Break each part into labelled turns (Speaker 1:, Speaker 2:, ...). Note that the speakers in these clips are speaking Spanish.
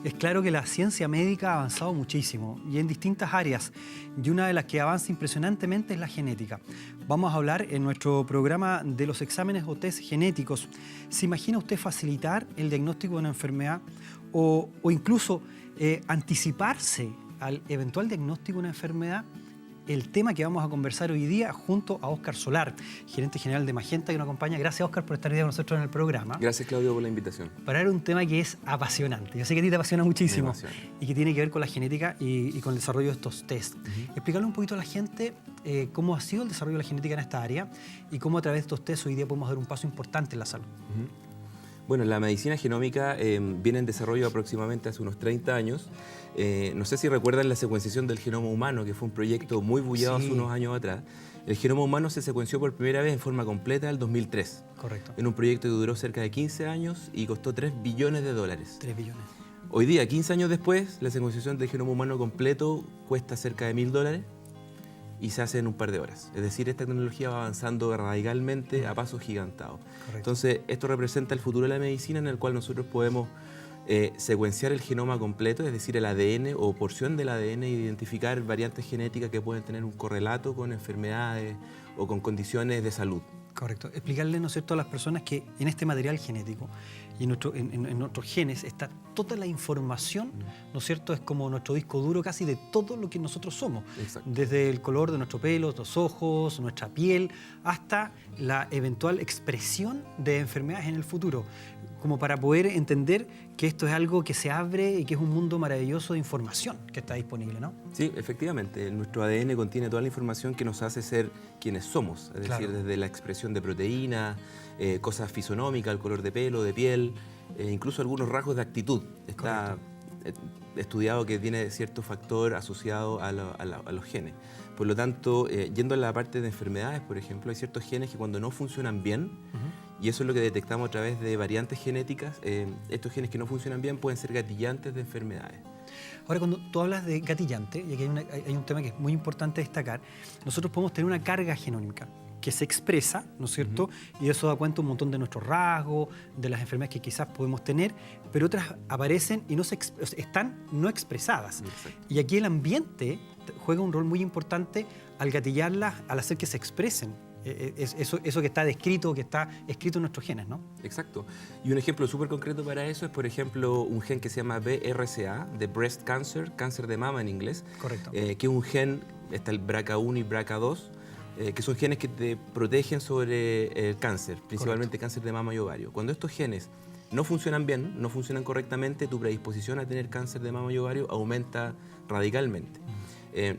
Speaker 1: Es claro que la ciencia médica ha avanzado muchísimo y en distintas áreas, y una de las que avanza impresionantemente es la genética. Vamos a hablar en nuestro programa de los exámenes o test genéticos. ¿Se imagina usted facilitar el diagnóstico de una enfermedad o incluso anticiparse al eventual diagnóstico de una enfermedad? El tema que vamos a conversar hoy día junto a Óscar Solar, gerente general de Magenta, que nos acompaña. Gracias, Óscar, por estar hoy día con nosotros en el programa.
Speaker 2: Gracias, Claudio, por la invitación.
Speaker 1: Para hablar de un tema que es apasionante. Yo sé que a ti te apasiona muchísimo.
Speaker 2: Me apasiona.
Speaker 1: Y que tiene que ver con la genética y con el desarrollo de estos test. Explicarle un poquito a la gente cómo ha sido el desarrollo de la genética en esta área y cómo a través de estos test hoy día podemos dar un paso importante en la salud.
Speaker 2: Bueno, la medicina genómica viene en desarrollo aproximadamente hace unos 30 años. No sé si recuerdan la secuenciación del genoma humano, que fue un proyecto muy bullado hace unos años atrás. El genoma humano se secuenció por primera vez en forma completa en el 2003.
Speaker 1: Correcto.
Speaker 2: En un proyecto que duró cerca de 15 años y costó $3 billones.
Speaker 1: 3 billones.
Speaker 2: Hoy día, 15 años después, la secuenciación del genoma humano completo cuesta cerca de $1000 y se hace en un par de horas. Es decir, esta tecnología va avanzando radicalmente a pasos gigantados.
Speaker 1: Correcto.
Speaker 2: Entonces, esto representa el futuro de la medicina en el cual nosotros podemos secuenciar el genoma completo, es decir, el ADN o porción del ADN, e identificar variantes genéticas que pueden tener un correlato con enfermedades o con condiciones de salud.
Speaker 1: Correcto. Explicarle, ¿no es cierto?, a las personas que en este material genético y en nuestros genes está toda la información, ¿no es cierto?, es como nuestro disco duro casi de todo lo que nosotros somos.
Speaker 2: Exacto.
Speaker 1: Desde el color de nuestro pelo, los ojos, nuestra piel, hasta la eventual expresión de enfermedades en el futuro, como para poder entender que esto es algo que se abre y que es un mundo maravilloso de información que está disponible, ¿no?
Speaker 2: Sí, efectivamente. Nuestro ADN contiene toda la información que nos hace ser quienes somos, es decir, desde la expresión de proteínas, cosas fisonómicas, el color de pelo, de piel, incluso algunos rasgos de actitud. Está estudiado que tiene cierto factor asociado a los genes. Por lo tanto, yendo a la parte de enfermedades, por ejemplo, hay ciertos genes que cuando no funcionan bien, y eso es lo que detectamos a través de variantes genéticas, estos genes que no funcionan bien pueden ser gatillantes de enfermedades.
Speaker 1: Ahora, cuando tú hablas de gatillante, y aquí hay un tema que es muy importante destacar, nosotros podemos tener una carga genómica que se expresa, ¿no es cierto? Y eso da cuenta un montón de nuestros rasgos, de las enfermedades que quizás podemos tener, pero otras aparecen y están no expresadas.
Speaker 2: Exacto.
Speaker 1: Y aquí el ambiente juega un rol muy importante al gatillarlas, al hacer que se expresen. Eso que está descrito, que está escrito en nuestros genes, ¿no?
Speaker 2: Exacto. Y un ejemplo súper concreto para eso es, por ejemplo, un gen que se llama BRCA, de Breast Cancer, cáncer de mama en inglés.
Speaker 1: Correcto.
Speaker 2: Que es un gen, está el BRCA1 y BRCA2, que son genes que te protegen sobre el cáncer, principalmente cáncer de mama y ovario. Cuando estos genes no funcionan bien, no funcionan correctamente, tu predisposición a tener cáncer de mama y ovario aumenta radicalmente.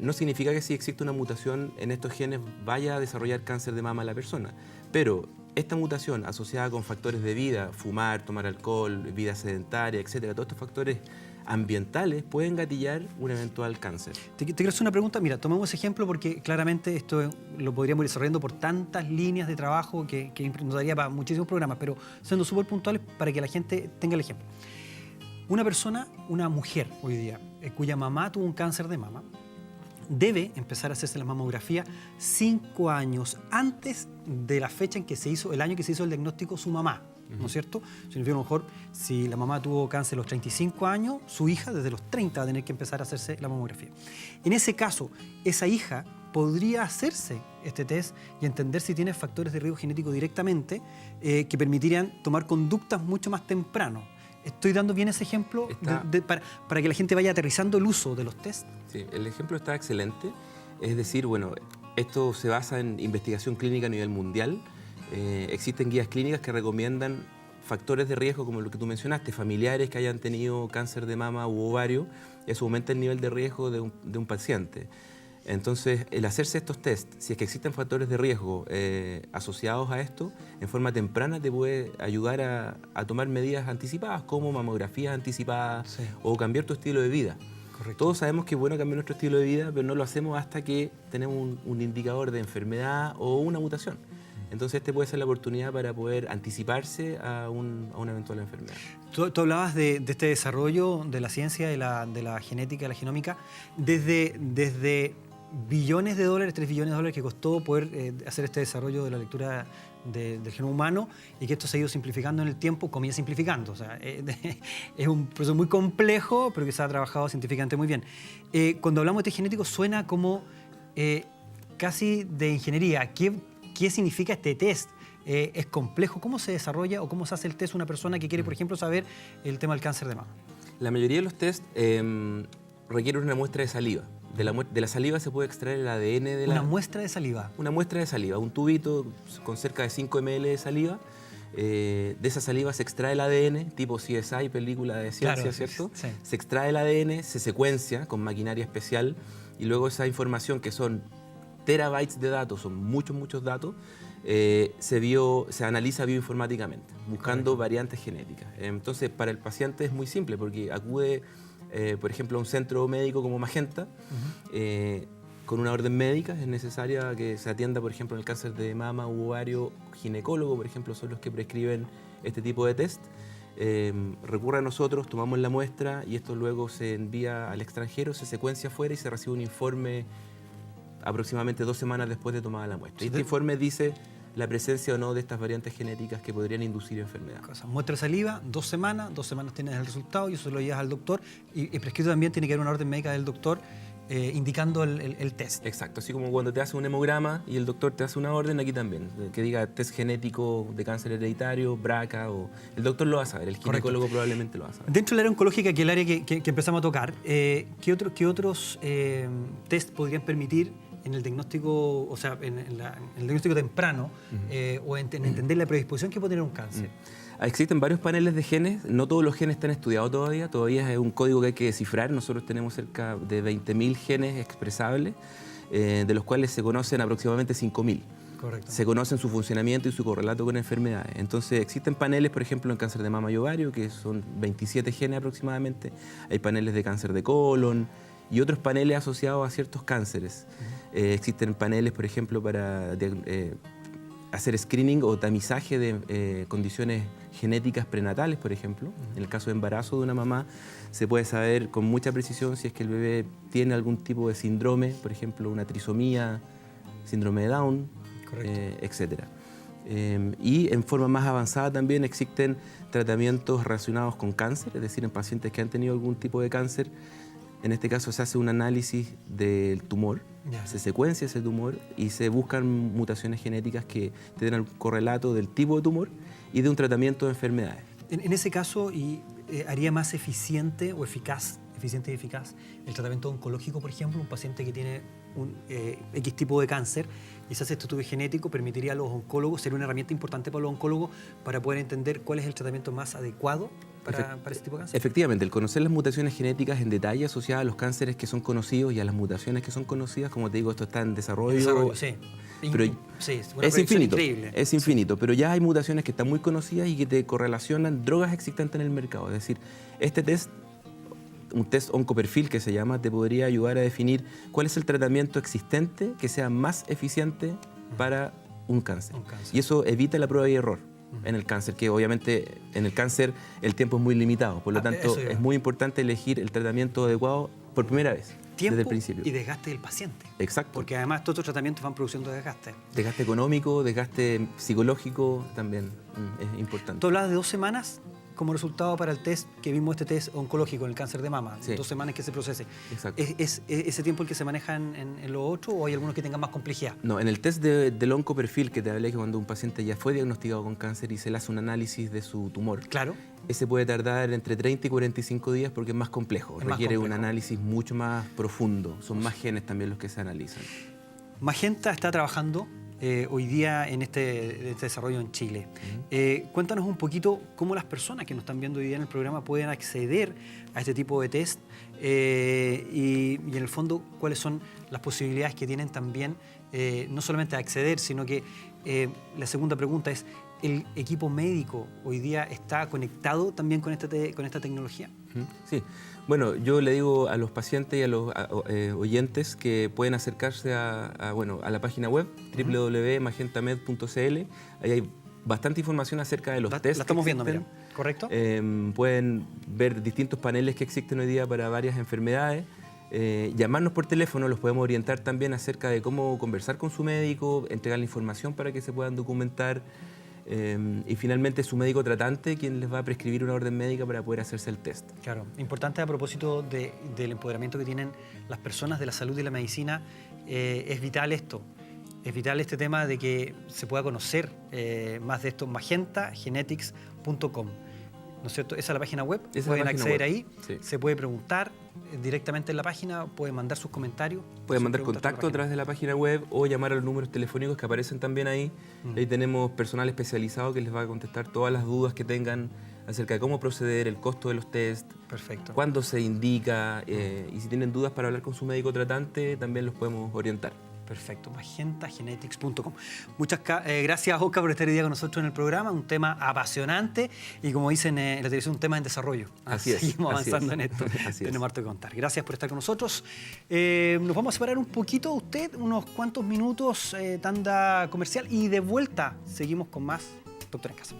Speaker 2: No significa que si existe una mutación en estos genes vaya a desarrollar cáncer de mama a la persona, pero esta mutación asociada con factores de vida, fumar, tomar alcohol, vida sedentaria, etcétera, todos estos factores ambientales pueden gatillar un eventual cáncer.
Speaker 1: Te quiero hacer una pregunta. Mira, tomemos ese ejemplo porque claramente esto lo podríamos ir desarrollando por tantas líneas de trabajo que nos daría para muchísimos programas, pero siendo súper puntuales para que la gente tenga el ejemplo. Una persona, una mujer hoy día, cuya mamá tuvo un cáncer de mama, debe empezar a hacerse la mamografía 5 años antes de la fecha en que se hizo, el año que se hizo el diagnóstico su mamá, ¿no es cierto? Significa a lo mejor, si la mamá tuvo cáncer a los 35 años, su hija desde los 30 va a tener que empezar a hacerse la mamografía. En ese caso, esa hija podría hacerse este test y entender si tiene factores de riesgo genético directamente que permitirían tomar conductas mucho más temprano. ¿Estoy dando bien ese ejemplo para que la gente vaya aterrizando el uso de los test?
Speaker 2: Sí, el ejemplo está excelente. Es decir, bueno, esto se basa en investigación clínica a nivel mundial. Existen guías clínicas que recomiendan factores de riesgo como lo que tú mencionaste, familiares que hayan tenido cáncer de mama u ovario, eso aumenta el nivel de riesgo de un paciente. Entonces, el hacerse estos test, si es que existen factores de riesgo asociados a esto, en forma temprana te puede ayudar a tomar medidas anticipadas, como mamografías anticipadas o cambiar tu estilo de vida.
Speaker 1: Correcto.
Speaker 2: Todos sabemos que es bueno cambiar nuestro estilo de vida, pero no lo hacemos hasta que tenemos un indicador de enfermedad o una mutación. Entonces, este puede ser la oportunidad para poder anticiparse a una eventual enfermedad.
Speaker 1: Tú hablabas de este desarrollo de la ciencia, de la genética, de la genómica, desde billones de dólares, 3 billones de dólares que costó poder hacer este desarrollo de la lectura del genoma humano y que esto se ha ido simplificando en el tiempo, comillas simplificando. O sea, es un proceso muy complejo, pero que se ha trabajado científicamente muy bien. Cuando hablamos de test genético suena como casi de ingeniería. ¿Qué significa este test? ¿Es complejo? ¿Cómo se desarrolla o cómo se hace el test una persona que quiere, por ejemplo, saber el tema del cáncer de mama?
Speaker 2: La mayoría de los test requieren una muestra de saliva. De la saliva se puede extraer el ADN de la...
Speaker 1: ¿Una muestra de saliva?
Speaker 2: Una muestra de saliva, un tubito con cerca de 5 ml de saliva. De esa saliva se extrae el ADN, tipo CSI, película de ciencia,
Speaker 1: claro,
Speaker 2: ¿cierto?
Speaker 1: Sí.
Speaker 2: Se extrae el ADN, se secuencia con maquinaria especial y luego esa información, que son terabytes de datos, son muchos datos, se analiza bioinformáticamente, buscando variantes genéticas. Entonces, para el paciente es muy simple porque acude, por ejemplo, a un centro médico como Magenta, con una orden médica. Es necesaria que se atienda, por ejemplo, en el cáncer de mama u ovario, ginecólogo, por ejemplo, son los que prescriben este tipo de test. Recurre a nosotros, tomamos la muestra y esto luego se envía al extranjero, se secuencia afuera y se recibe un informe aproximadamente 2 semanas después de tomada la muestra. Y este informe dice la presencia o no de estas variantes genéticas que podrían inducir enfermedad.
Speaker 1: Muestra de saliva, 2 semanas tienes el resultado y eso lo llevas al doctor. Y prescrito también tiene que haber una orden médica del doctor indicando el test.
Speaker 2: Exacto, así como cuando te hace un hemograma y el doctor te hace una orden, aquí también, que diga test genético de cáncer hereditario, BRCA, o el doctor lo va a saber, el ginecólogo probablemente lo va a saber.
Speaker 1: Dentro del área oncológica, que es el área que empezamos a tocar, ¿qué otros test podrían permitir en el diagnóstico, o sea, en el diagnóstico temprano, o en entender la predisposición que puede tener un cáncer?
Speaker 2: Existen varios paneles de genes, no todos los genes están estudiados todavía es un código que hay que descifrar. Nosotros tenemos cerca de 20.000 genes expresables, de los cuales se conocen aproximadamente 5.000.
Speaker 1: Correcto.
Speaker 2: Se conocen su funcionamiento y su correlato con enfermedades. Entonces existen paneles, por ejemplo, en cáncer de mama y ovario, que son 27 genes aproximadamente. Hay paneles de cáncer de colon y otros paneles asociados a ciertos cánceres. Existen paneles, por ejemplo, para hacer screening o tamizaje de condiciones genéticas prenatales, por ejemplo. En el caso de embarazo de una mamá, se puede saber con mucha precisión si es que el bebé tiene algún tipo de síndrome, por ejemplo, una trisomía, síndrome de Down, etc. Y en forma más avanzada también existen tratamientos relacionados con cáncer, es decir, en pacientes que han tenido algún tipo de cáncer. En este caso se hace un análisis del tumor, se secuencia ese tumor y se buscan mutaciones genéticas que te den el correlato del tipo de tumor y de un tratamiento de enfermedades.
Speaker 1: En ese caso, ¿haría más eficiente y eficaz el tratamiento oncológico, por ejemplo? Un paciente que tiene un X tipo de cáncer y se hace este estudio genético, permitiría a los oncólogos, sería una herramienta importante para los oncólogos para poder entender cuál es el tratamiento más adecuado para ese tipo de cáncer.
Speaker 2: Efectivamente, el conocer las mutaciones genéticas en detalle asociadas a los cánceres que son conocidos y a las mutaciones que son conocidas, como te digo, esto está en desarrollo.
Speaker 1: Sí.
Speaker 2: Pero es infinito,
Speaker 1: increíble.
Speaker 2: es infinito, pero ya hay mutaciones que están muy conocidas y que te correlacionan drogas existentes en el mercado. Es decir, este test, un test oncoperfil que se llama, te podría ayudar a definir cuál es el tratamiento existente que sea más eficiente para un cáncer. Y eso evita la prueba y error en el cáncer, que obviamente en el cáncer el tiempo es muy limitado, por lo tanto es muy importante elegir el tratamiento adecuado por primera vez.
Speaker 1: Tiempo
Speaker 2: desde el principio.
Speaker 1: Y desgaste del paciente.
Speaker 2: Exacto.
Speaker 1: Porque además todos estos tratamientos van produciendo desgaste.
Speaker 2: Desgaste económico, desgaste psicológico también es importante.
Speaker 1: Tú hablabas de 2 semanas como resultado para el test que vimos, este test oncológico en el cáncer de mama,
Speaker 2: Sí.
Speaker 1: 2 semanas que se procese.
Speaker 2: Exacto.
Speaker 1: ¿Es ese tiempo el que se maneja en lo otro o hay algunos que tengan más complejidad?
Speaker 2: No, en el test del oncoperfil que te hablé, que cuando un paciente ya fue diagnosticado con cáncer y se le hace un análisis de su tumor,
Speaker 1: Claro.
Speaker 2: ese puede tardar entre 30 y 45 días porque es más complejo, requiere un análisis mucho más profundo, son más genes también los que se analizan.
Speaker 1: Magenta está trabajando hoy día en este desarrollo en Chile. Cuéntanos un poquito cómo las personas que nos están viendo hoy día en el programa pueden acceder a este tipo de test y en el fondo cuáles son las posibilidades que tienen también, no solamente de acceder, sino que la segunda pregunta es, ¿el equipo médico hoy día está conectado también con esta tecnología?
Speaker 2: Sí. Bueno, yo le digo a los pacientes y a los oyentes que pueden acercarse a la página web www.magentamed.cl. Ahí hay bastante información acerca de los tests.
Speaker 1: La estamos viendo, mira. ¿Correcto?
Speaker 2: Pueden ver distintos paneles que existen hoy día para varias enfermedades. llamarnos por teléfono, los podemos orientar también acerca de cómo conversar con su médico, entregar la información para que se puedan documentar. Y finalmente su médico tratante quien les va a prescribir una orden médica para poder hacerse el test.
Speaker 1: Claro, importante a propósito del empoderamiento que tienen las personas de la salud y la medicina, es vital esto. Es vital este tema de que se pueda conocer más de esto, magentagenetics.com. ¿No es cierto? Esa es la página web, pueden acceder ahí, sí. Se puede preguntar directamente en la página, pueden mandar sus comentarios.
Speaker 2: Pueden mandar contacto a través de la página web o llamar a los números telefónicos que aparecen también ahí. Ahí tenemos personal especializado que les va a contestar todas las dudas que tengan acerca de cómo proceder, el costo de los test,
Speaker 1: perfecto,
Speaker 2: cuándo se indica, y si tienen dudas para hablar con su médico tratante, también los podemos orientar.
Speaker 1: Perfecto, magentagenetics.com. Muchas gracias, Oscar, por estar hoy día con nosotros en el programa. Un tema apasionante y, como dicen en la televisión, un tema en desarrollo.
Speaker 2: Así es.
Speaker 1: Seguimos avanzando en esto. Tenemos harto que contar. Gracias por estar con nosotros. Nos vamos a separar un poquito, usted, unos cuantos minutos, tanda comercial, y de vuelta seguimos con más Doctor en Casa.